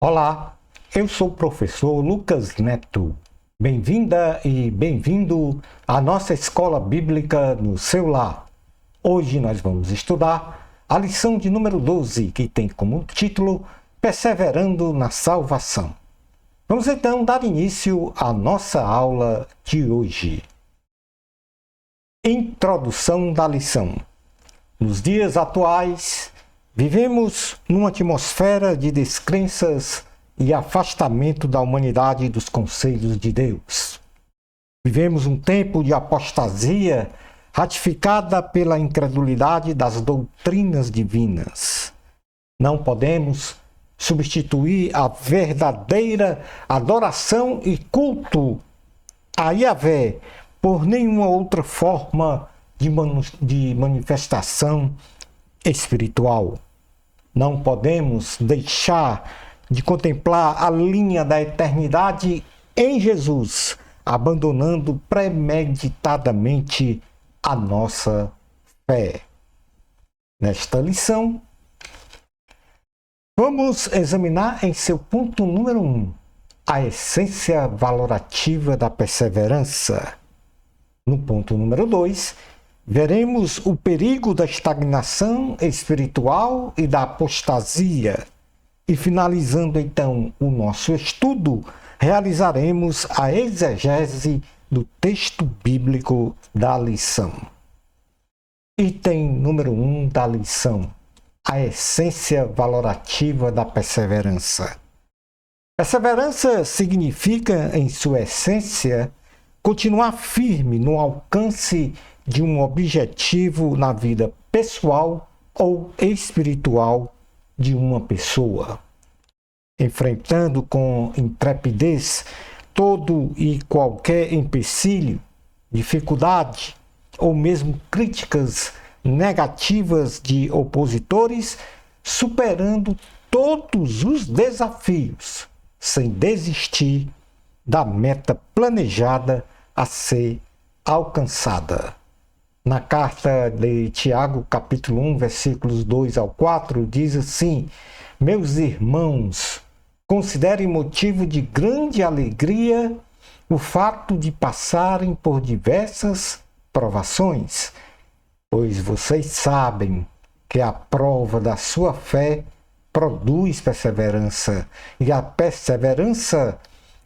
Olá, eu sou o professor Lucas Neto. Bem-vinda e bem-vindo à nossa escola bíblica no seu lar. Hoje nós vamos estudar a lição de número 12, que tem como título Perseverando na Salvação. Vamos então dar início à nossa aula de hoje. Introdução da lição. Nos dias atuais, vivemos numa atmosfera de descrenças e afastamento da humanidade dos conselhos de Deus. Vivemos um tempo de apostasia ratificada pela incredulidade das doutrinas divinas. Não podemos substituir a verdadeira adoração e culto a Yahvé por nenhuma outra forma de manifestação espiritual. Não podemos deixar de contemplar a linha da eternidade em Jesus, abandonando premeditadamente a nossa fé. Nesta lição, vamos examinar em seu ponto número 1, a essência valorativa da perseverança. No ponto número 2, veremos o perigo da estagnação espiritual e da apostasia. E finalizando então o nosso estudo, realizaremos a exegese do texto bíblico da lição. Item número 1 da lição: a essência valorativa da perseverança. Perseverança significa, em sua essência, continuar firme no alcance de um objetivo na vida pessoal ou espiritual de uma pessoa, enfrentando com intrepidez todo e qualquer empecilho, dificuldade ou mesmo críticas negativas de opositores, superando todos os desafios, sem desistir da meta planejada a ser alcançada. Na carta de Tiago, capítulo 1, versículos 2 ao 4, diz assim: Meus irmãos, considerem motivo de grande alegria o fato de passarem por diversas provações, pois vocês sabem que a prova da sua fé produz perseverança, e a perseverança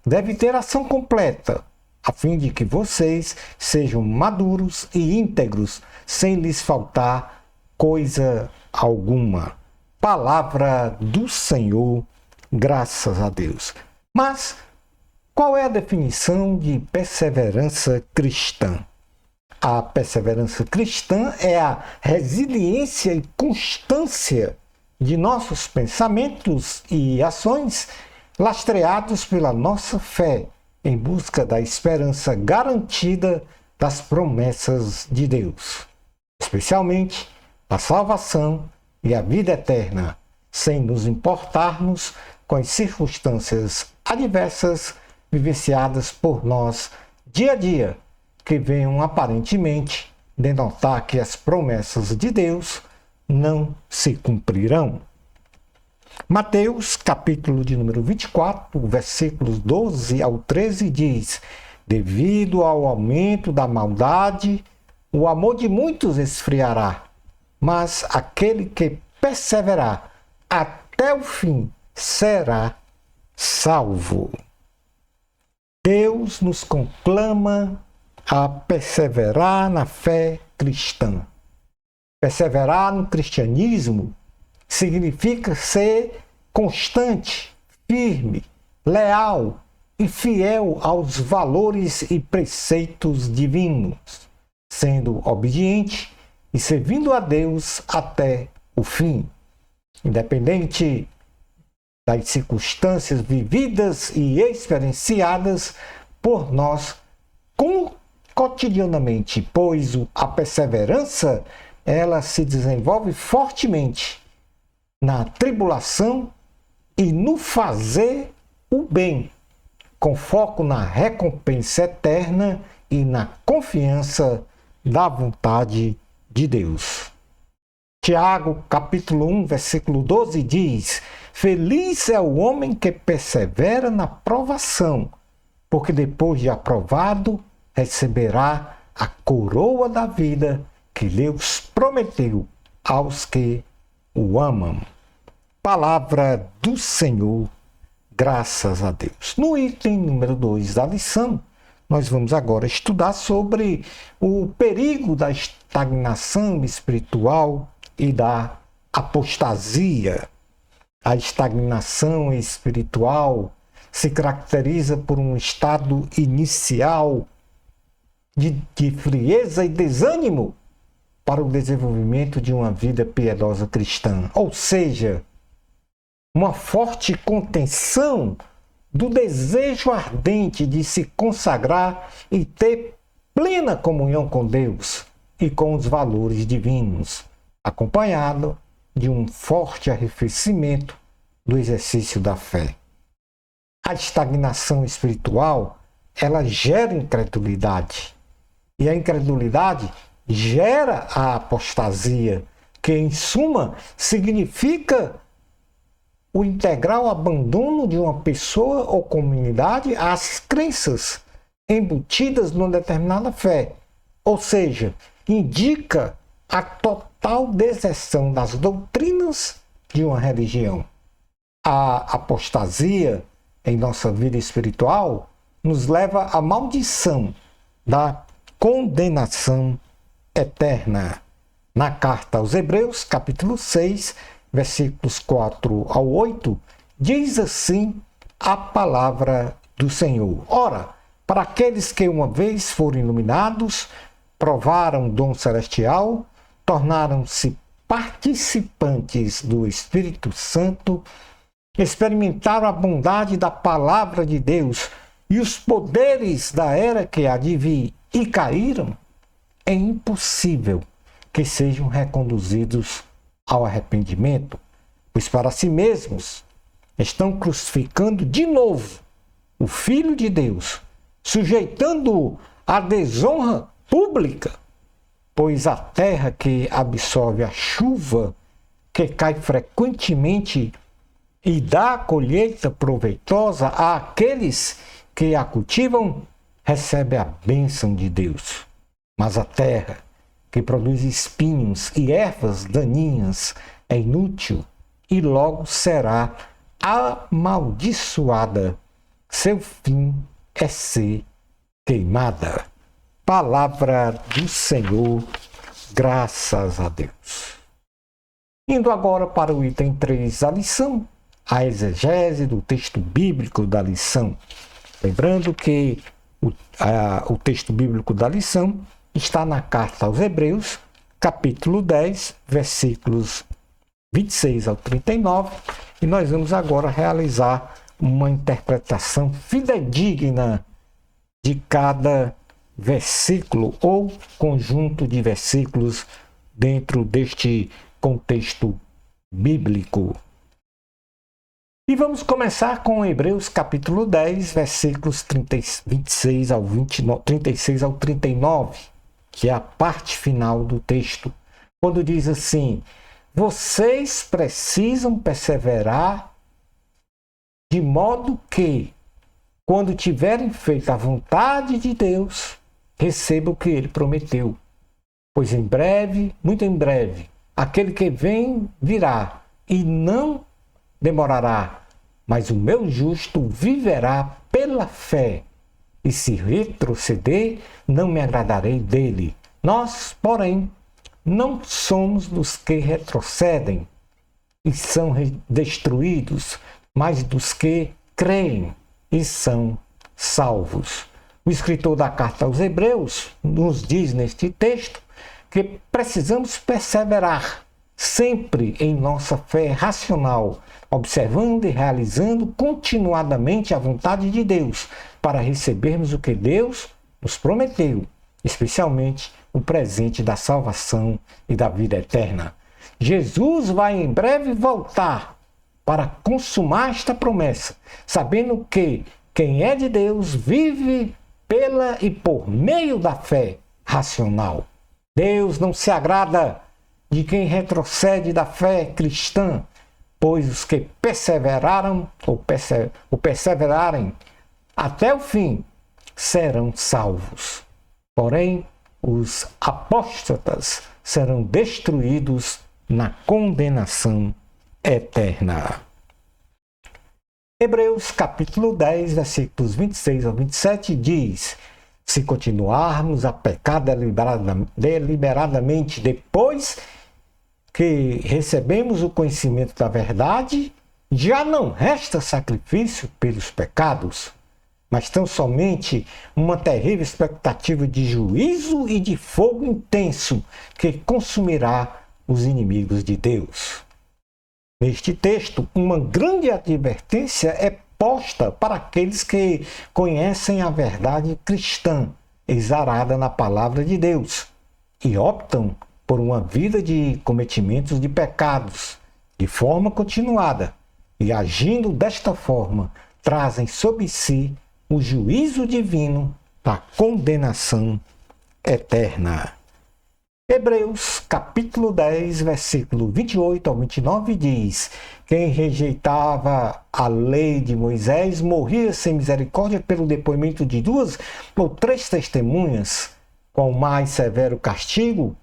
deve ter ação completa, a fim de que vocês sejam maduros e íntegros, sem lhes faltar coisa alguma. Palavra do Senhor, graças a Deus. Mas qual é a definição de perseverança cristã? A perseverança cristã é a resiliência e constância de nossos pensamentos e ações lastreados pela nossa fé, em busca da esperança garantida das promessas de Deus, especialmente a salvação e a vida eterna, sem nos importarmos com as circunstâncias adversas vivenciadas por nós dia a dia, que venham aparentemente denotar que as promessas de Deus não se cumprirão. Mateus, capítulo de número 24, versículos 12 ao 13, diz: Devido ao aumento da maldade, o amor de muitos esfriará, mas aquele que perseverar até o fim será salvo. Deus nos conclama a perseverar na fé cristã. Perseverar no cristianismo significa ser constante, firme, leal e fiel aos valores e preceitos divinos, sendo obediente e servindo a Deus até o fim, independente das circunstâncias vividas e experienciadas por nós cotidianamente, pois a perseverança ela se desenvolve fortemente na tribulação e no fazer o bem, com foco na recompensa eterna e na confiança da vontade de Deus. Tiago, capítulo 1, versículo 12 diz: Feliz é o homem que persevera na provação, porque depois de aprovado, receberá a coroa da vida que Deus prometeu aos que o amam. Palavra do Senhor, graças a Deus. No item número 2 da lição, nós vamos agora estudar sobre o perigo da estagnação espiritual e da apostasia. A estagnação espiritual se caracteriza por um estado inicial de frieza e desânimo para o desenvolvimento de uma vida piedosa cristã, ou seja, uma forte contenção do desejo ardente de se consagrar e ter plena comunhão com Deus e com os valores divinos, acompanhado de um forte arrefecimento do exercício da fé. A estagnação espiritual, ela gera incredulidade, e a incredulidade gera a apostasia, que em suma significa o integral abandono de uma pessoa ou comunidade às crenças embutidas numa determinada fé, ou seja, indica a total deserção das doutrinas de uma religião. A apostasia em nossa vida espiritual nos leva à maldição da condenação eterna. Na carta aos Hebreus, capítulo 6, versículos 4 ao 8, diz assim a palavra do Senhor. Ora, para aqueles que uma vez foram iluminados, provaram o dom celestial, tornaram-se participantes do Espírito Santo, experimentaram a bondade da palavra de Deus e os poderes da era que há de vir e caíram, é impossível que sejam reconduzidos ao arrependimento, pois para si mesmos estão crucificando de novo o Filho de Deus, sujeitando-o à desonra pública, pois a terra que absorve a chuva, que cai frequentemente e dá a colheita proveitosa àqueles que a cultivam, recebe a bênção de Deus. Mas a terra que produz espinhos e ervas daninhas é inútil e logo será amaldiçoada. Seu fim é ser queimada. Palavra do Senhor, graças a Deus. Indo agora para o item 3 da lição, a exegese do texto bíblico da lição. Lembrando que o texto bíblico da lição está na carta aos Hebreus, capítulo 10, versículos 26 ao 39, e nós vamos agora realizar uma interpretação fidedigna de cada versículo ou conjunto de versículos dentro deste contexto bíblico. E vamos começar com Hebreus capítulo 10, versículos 36 ao 39, que é a parte final do texto, quando diz assim: vocês precisam perseverar de modo que, quando tiverem feito a vontade de Deus, recebam o que ele prometeu. Pois em breve, muito em breve, aquele que vem virá e não demorará, mas o meu justo viverá pela fé, e se retroceder, não me agradarei dele. Nós, porém, não somos dos que retrocedem e são destruídos, mas dos que creem e são salvos. O escritor da carta aos Hebreus nos diz neste texto que precisamos perseverar sempre em nossa fé racional, observando e realizando continuadamente a vontade de Deus, para recebermos o que Deus nos prometeu, especialmente o presente da salvação e da vida eterna. Jesus vai em breve voltar para consumar esta promessa, sabendo que quem é de Deus vive pela e por meio da fé racional. Deus não se agrada de quem retrocede da fé cristã, pois os que perseveraram ou perseverarem até o fim serão salvos. Porém, os apóstatas serão destruídos na condenação eterna. Hebreus capítulo 10, versículos 26 ao 27 diz: se continuarmos a pecar deliberadamente depois que recebemos o conhecimento da verdade, já não resta sacrifício pelos pecados, mas tão somente uma terrível expectativa de juízo e de fogo intenso que consumirá os inimigos de Deus. Neste texto, uma grande advertência é posta para aqueles que conhecem a verdade cristã, exarada na palavra de Deus, e optam por uma vida de cometimentos de pecados, de forma continuada, e agindo desta forma, trazem sobre si o juízo divino da condenação eterna. Hebreus capítulo 10, versículo 28 ao 29 diz: quem rejeitava a lei de Moisés morria sem misericórdia pelo depoimento de 2 ou 3 testemunhas. Qual mais severo castigo,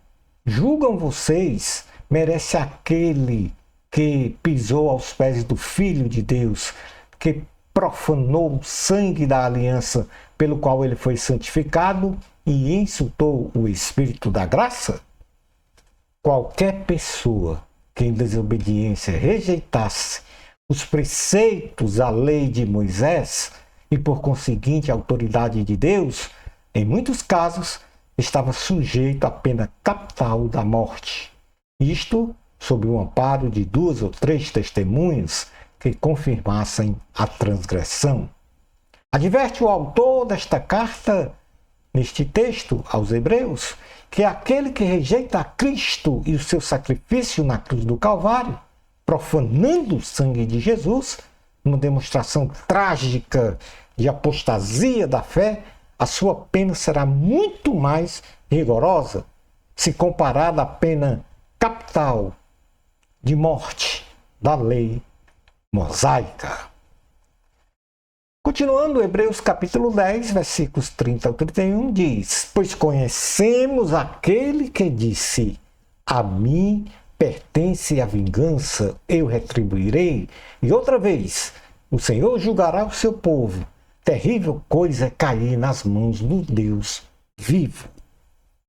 julgam vocês, merece aquele que pisou aos pés do Filho de Deus, que profanou o sangue da aliança pelo qual ele foi santificado e insultou o Espírito da graça? Qualquer pessoa que em desobediência rejeitasse os preceitos da lei de Moisés e por conseguinte a autoridade de Deus, em muitos casos estava sujeito à pena capital da morte. Isto sob o amparo de 2 ou 3 testemunhas que confirmassem a transgressão. Adverte o autor desta carta neste texto aos Hebreus que aquele que rejeita a Cristo e o seu sacrifício na cruz do Calvário, profanando o sangue de Jesus, uma demonstração trágica de apostasia da fé, a sua pena será muito mais rigorosa se comparada à pena capital de morte da lei mosaica. Continuando, Hebreus capítulo 10, versículos 30 ao 31 diz: pois conhecemos aquele que disse: a mim pertence a vingança, eu retribuirei. E outra vez, o Senhor julgará o seu povo. Terrível coisa é cair nas mãos do Deus vivo.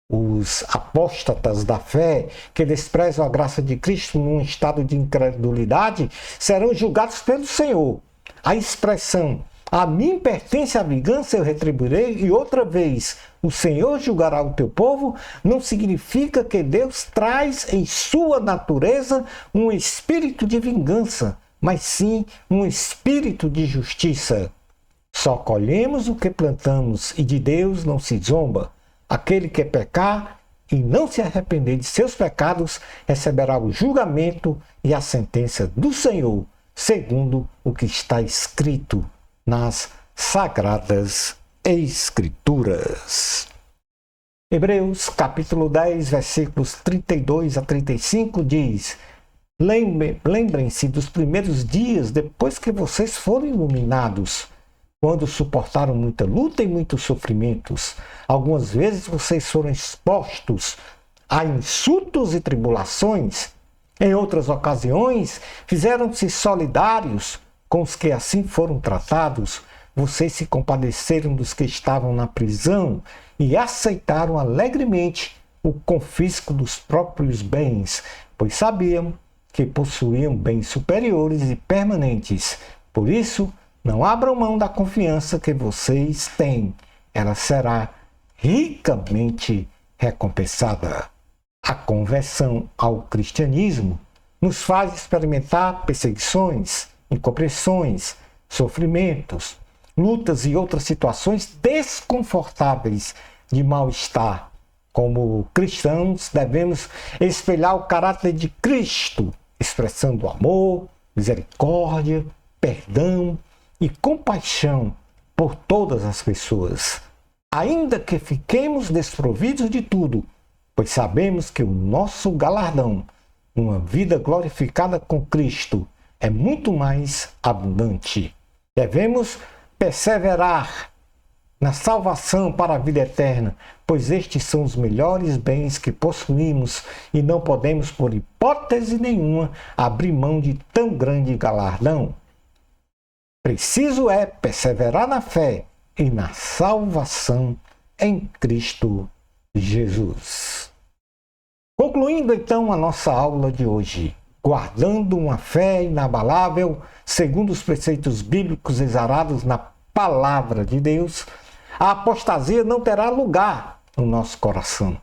Os apóstatas da fé, que desprezam a graça de Cristo num estado de incredulidade, serão julgados pelo Senhor. A expressão a mim pertence a vingança, eu retribuirei, e outra vez o Senhor julgará o teu povo, não significa que Deus traz em sua natureza um espírito de vingança, mas sim um espírito de justiça. Só colhemos o que plantamos e de Deus não se zomba. Aquele que pecar e não se arrepender de seus pecados receberá o julgamento e a sentença do Senhor, segundo o que está escrito nas Sagradas Escrituras. Hebreus capítulo 10, versículos 32 a 35 diz: lembrem-se dos primeiros dias depois que vocês foram iluminados, quando suportaram muita luta e muitos sofrimentos. Algumas vezes vocês foram expostos a insultos e tribulações. Em outras ocasiões, fizeram-se solidários com os que assim foram tratados. Vocês se compadeceram dos que estavam na prisão e aceitaram alegremente o confisco dos próprios bens, pois sabiam que possuíam bens superiores e permanentes. Por isso, não abram mão da confiança que vocês têm. Ela será ricamente recompensada. A conversão ao cristianismo nos faz experimentar perseguições, incompreensões, sofrimentos, lutas e outras situações desconfortáveis de mal-estar. Como cristãos, devemos espelhar o caráter de Cristo, expressando amor, misericórdia, perdão e compaixão por todas as pessoas. Ainda que fiquemos desprovidos de tudo, pois sabemos que o nosso galardão, uma vida glorificada com Cristo, é muito mais abundante. Devemos perseverar na salvação para a vida eterna, pois estes são os melhores bens que possuímos e não podemos, por hipótese nenhuma, abrir mão de tão grande galardão. Preciso é perseverar na fé e na salvação em Cristo Jesus. Concluindo então a nossa aula de hoje, guardando uma fé inabalável, segundo os preceitos bíblicos exarados na palavra de Deus, a apostasia não terá lugar no nosso coração.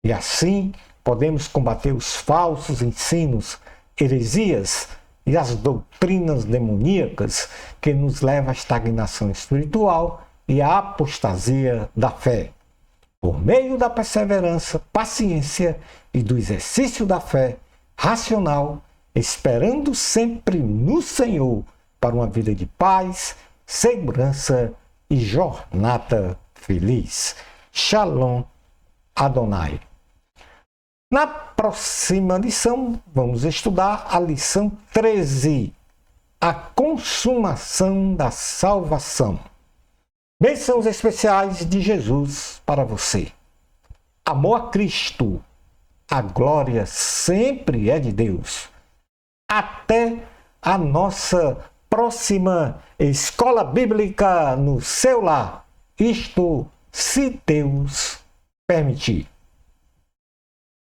E assim podemos combater os falsos ensinos, heresias e as doutrinas demoníacas que nos levam à estagnação espiritual e à apostasia da fé. Por meio da perseverança, paciência e do exercício da fé racional, esperando sempre no Senhor para uma vida de paz, segurança e jornada feliz. Shalom Adonai. Na próxima lição, vamos estudar a lição 13, a consumação da salvação. Bênçãos especiais de Jesus para você. Amor a Cristo. A glória sempre é de Deus. Até a nossa próxima escola bíblica no seu lar. Isto, se Deus permitir.